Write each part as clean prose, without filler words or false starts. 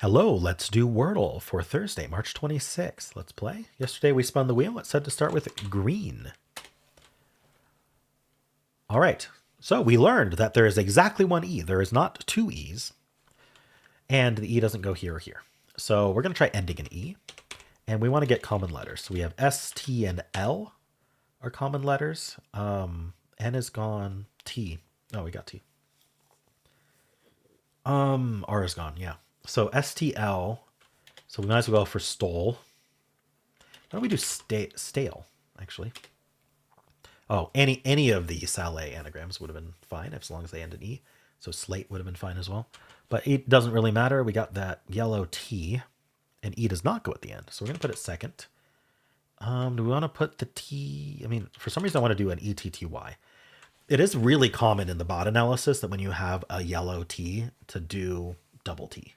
Hello, let's do Wordle for Thursday, March 26th. Let's play. Yesterday we spun the wheel. It said to start with green. All right, so we learned that there is exactly one E. There is not two E's, and the E doesn't go here or here. So we're going to try ending in E, and we want to get common letters. So we have S, T, and L are common letters. N is gone. T. Oh, we got T. R is gone, yeah. So STL. So we might as well go for stole. Why don't we do stale, actually? Oh, any of the Saleh anagrams would have been fine as long as they end in E. So slate would have been fine as well. But it doesn't really matter. We got that yellow T, and E does not go at the end. So we're going to put it second. Do we want to put the T? I mean, for some reason, I want to do an ETTY. It is really common in the bot analysis that when you have a yellow T to do double T.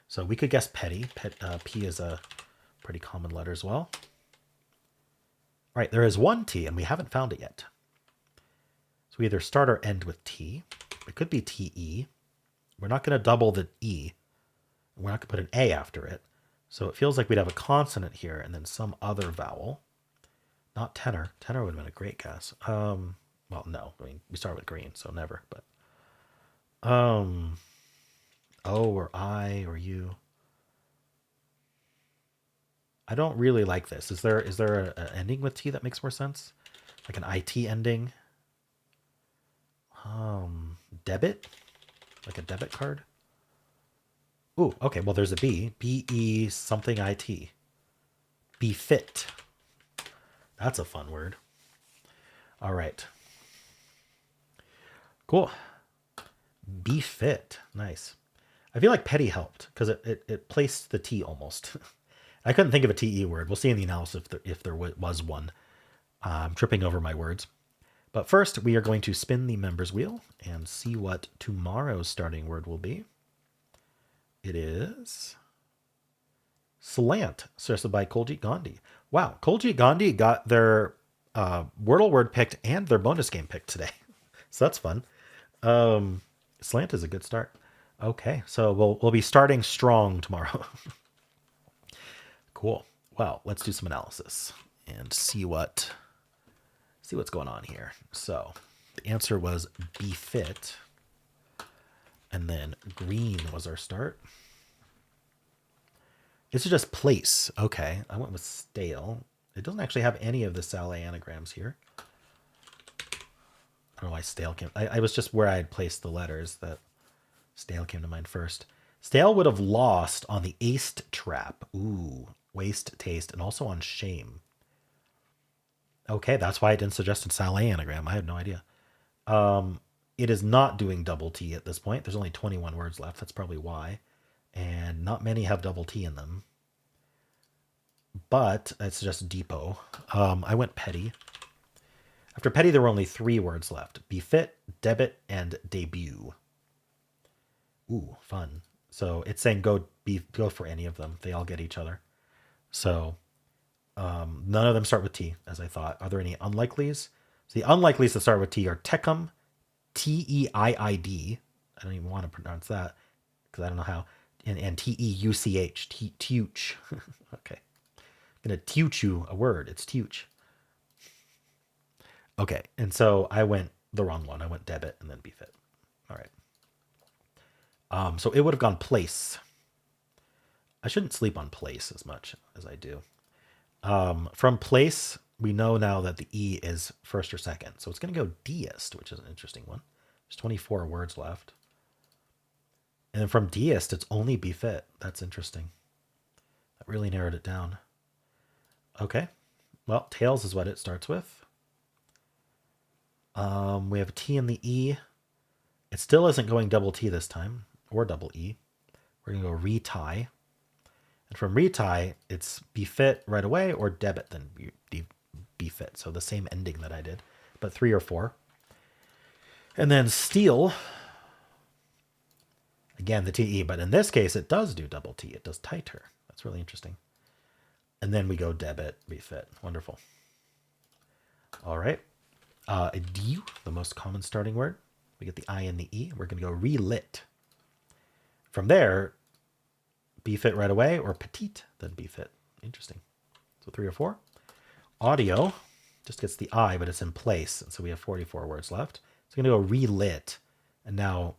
So we could guess petty. P is a pretty common letter as well. All right, there is one T, and we haven't found it yet. So we either start or end with T. It could be TE. We're not going to double the E. We're not going to put an A after it. So it feels like we'd have a consonant here and then some other vowel. Not tenor. Tenor would have been a great guess. Well, no. I mean, we start with green, so never. But O or I or U. I don't really like this. Is there an ending with T that makes more sense? Like an IT ending? Debit? Like a debit card? Ooh, okay. Well, there's a B. B-E something I-T. Befit. That's a fun word. All right. Cool. Befit. Nice. I feel like petty helped because it placed the T almost. I couldn't think of a TE word. We'll see in the analysis if there was one. I'm tripping over my words. But first, we are going to spin the members wheel and see what tomorrow's starting word will be. It is slant, suggested by Koljit Gandhi. Wow, Koljit Gandhi got their Wordle word picked and their bonus game picked today. So that's fun. Slant is a good start. Okay, so we'll be starting strong tomorrow. Cool. Well, let's do some analysis and see what's going on here. So the answer was befit, and then green was our start. This is just place. Okay, I went with stale. It doesn't actually have any of the Saleh anagrams here. I don't know why stale came. I was just where I had placed the letters that stale came to mind first. Stale would have lost on the aced trap. Ooh, waste, taste, and also on shame. Okay, that's why I didn't suggest a Saleh anagram. I had no idea. It is not doing double T at this point. There's only 21 words left. That's probably why. And not many have double T in them. But it's just depot. I went petty. After petty, there were only 3 words left. Befit, debit, and debut. Ooh, fun. So it's saying go for any of them. They all get each other. So none of them start with T, as I thought. Are there any unlikelies? So the unlikelies that start with T are Tecum, Teiid. I don't even want to pronounce that because I don't know how. And Teuch, Teuch. Okay. I'm going to teach you a word. It's Teuch. Okay. And so I went the wrong one. I went debit and then befit. All right. So it would have gone place. I shouldn't sleep on place as much as I do. From place, we know now that the E is first or second. So it's going to go deist, which is an interesting one. There's 24 words left. And then from deist, it's only befit. That's interesting. That really narrowed it down. Okay. Well, tails is what it starts with. We have a T in the E. It still isn't going double T this time, or double E. We're going to go retie. And from retie, it's befit right away or debit then befit. So the same ending that I did, but 3 or 4. And then steal, again, the TE, but in this case, it does do double T. It does tighter. That's really interesting. And then we go debit, befit. Wonderful. All right. Due, the most common starting word. We get the I and the E. We're going to go relit. From there, BFit right away, or petite, then BFit. Interesting. So 3 or 4. Audio just gets the I, but it's in place. And so we have 44 words left. So we're going to go relit. And now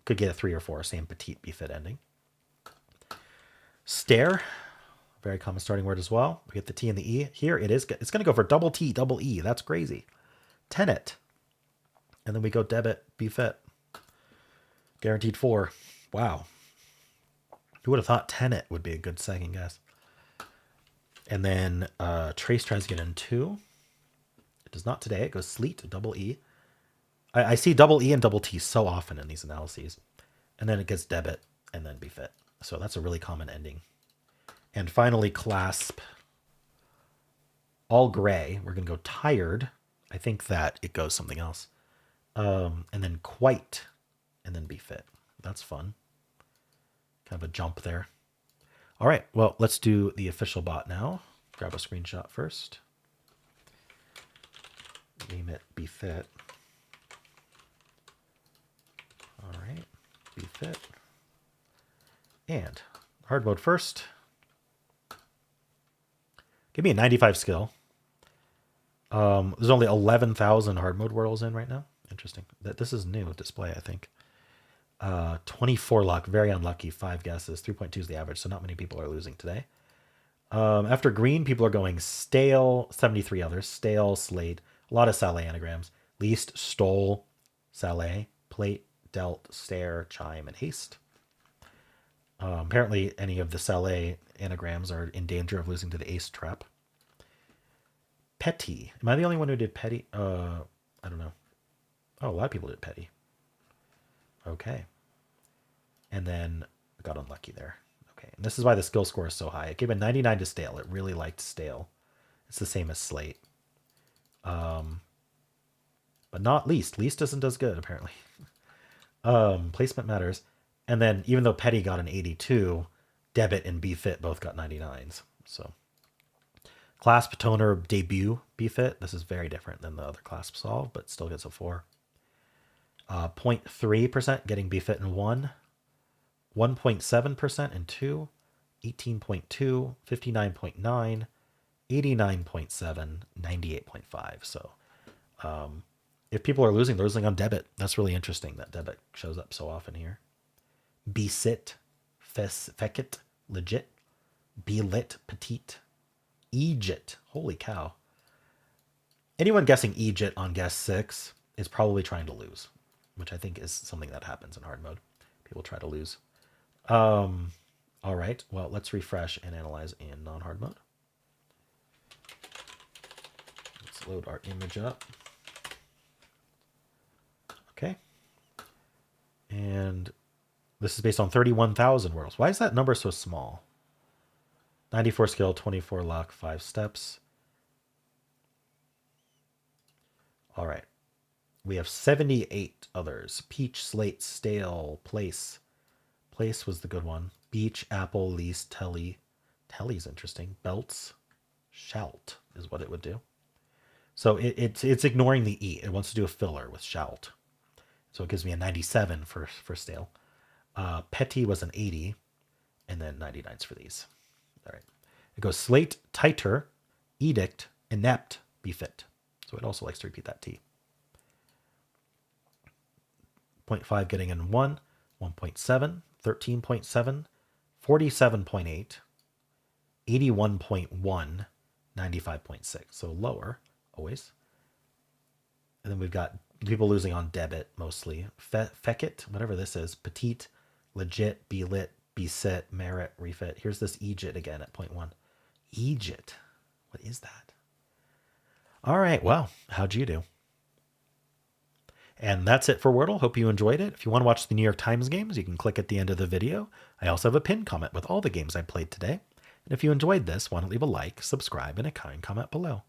could get a 3 or 4, same petite BFit ending. Stare, very common starting word as well. We get the T and the E. Here it is. It's going to go for double T, double E. That's crazy. Tenet. And then we go debit, BFit. Guaranteed 4. Wow. Who would have thought tenet would be a good second guess? And then Trace tries to get in 2. It does not today. It goes sleet, double E. I see double E and double T so often in these analyses. And then it gets debit and then BFit. So that's a really common ending. And finally, clasp. All gray. We're going to go tired. I think that it goes something else. And then quite. And then BFit. That's fun. Kind of a jump there. All right. Well, let's do the official bot now. Grab a screenshot first. Name it BFit. All right. BFit. And hard mode first. Give me a 95 skill. There's only 11,000 hard mode Wordles in right now. Interesting. This is new display, I think. 24 luck, very unlucky. 5 guesses. 3.2 is the average, so not many people are losing today. After green, people are going stale. 73 others. Stale, slate. A lot of Saleh anagrams. Least, stole, Saleh, plate, dealt, stare, chime, and haste. Apparently, any of the Saleh anagrams are in danger of losing to the ace trap. Petty. Am I the only one who did petty? I don't know. Oh, a lot of people did petty. Okay. And then I got unlucky there. Okay. And this is why the skill score is so high. It gave a 99 to stale. It really liked stale. It's the same as slate. But not least. Least isn't as good, apparently. Placement matters. And then even though petty got an 82, debit and BFit both got 99s. So clasp, toner, debut, BFit. This is very different than the other clasp solve, but still gets a 4. 0.3% getting BFit in 1. 1.7% in 2. 18.2, 59.9, 89.7, 98.5. So if people are losing, they're losing on debit. That's really interesting that debit shows up so often here. Besit, fekit, legit, belit, petite, Egypt. Holy cow. Anyone guessing Egypt on guess 6 is probably trying to lose, which I think is something that happens in hard mode. People try to lose. All right. Well, let's refresh and analyze in non-hard mode. Let's load our image up. Okay. And this is based on 31,000 Wordles. Why is that number so small? 94 skill, 24 luck, 5 steps. All right. We have 78 others. Peach, slate, stale, place. Place was the good one. Beach, apple, lease, telly. Telly's interesting. Belts. Shout is what it would do. So it's ignoring the E. It wants to do a filler with shout. So it gives me a 97 for stale. Petty was an 80. And then 99s for these. All right. It goes slate, tighter, edict, inept, BFit. So it also likes to repeat that T. 0.5 getting in 1, 1.7, 13.7, 47.8, 81.1, 95.6. So lower, always. And then we've got people losing on debit mostly. Fekit, whatever this is. Petite, legit, belit, besit, merit, refit. Here's this Egypt again at 0.1. Egypt. What is that? All right. Well, how'd you do? And that's it for Wordle. Hope you enjoyed it. If you want to watch the New York Times games, you can click at the end of the video. I also have a pinned comment with all the games I played today. And if you enjoyed this, why don't leave a like, subscribe, and a kind comment below.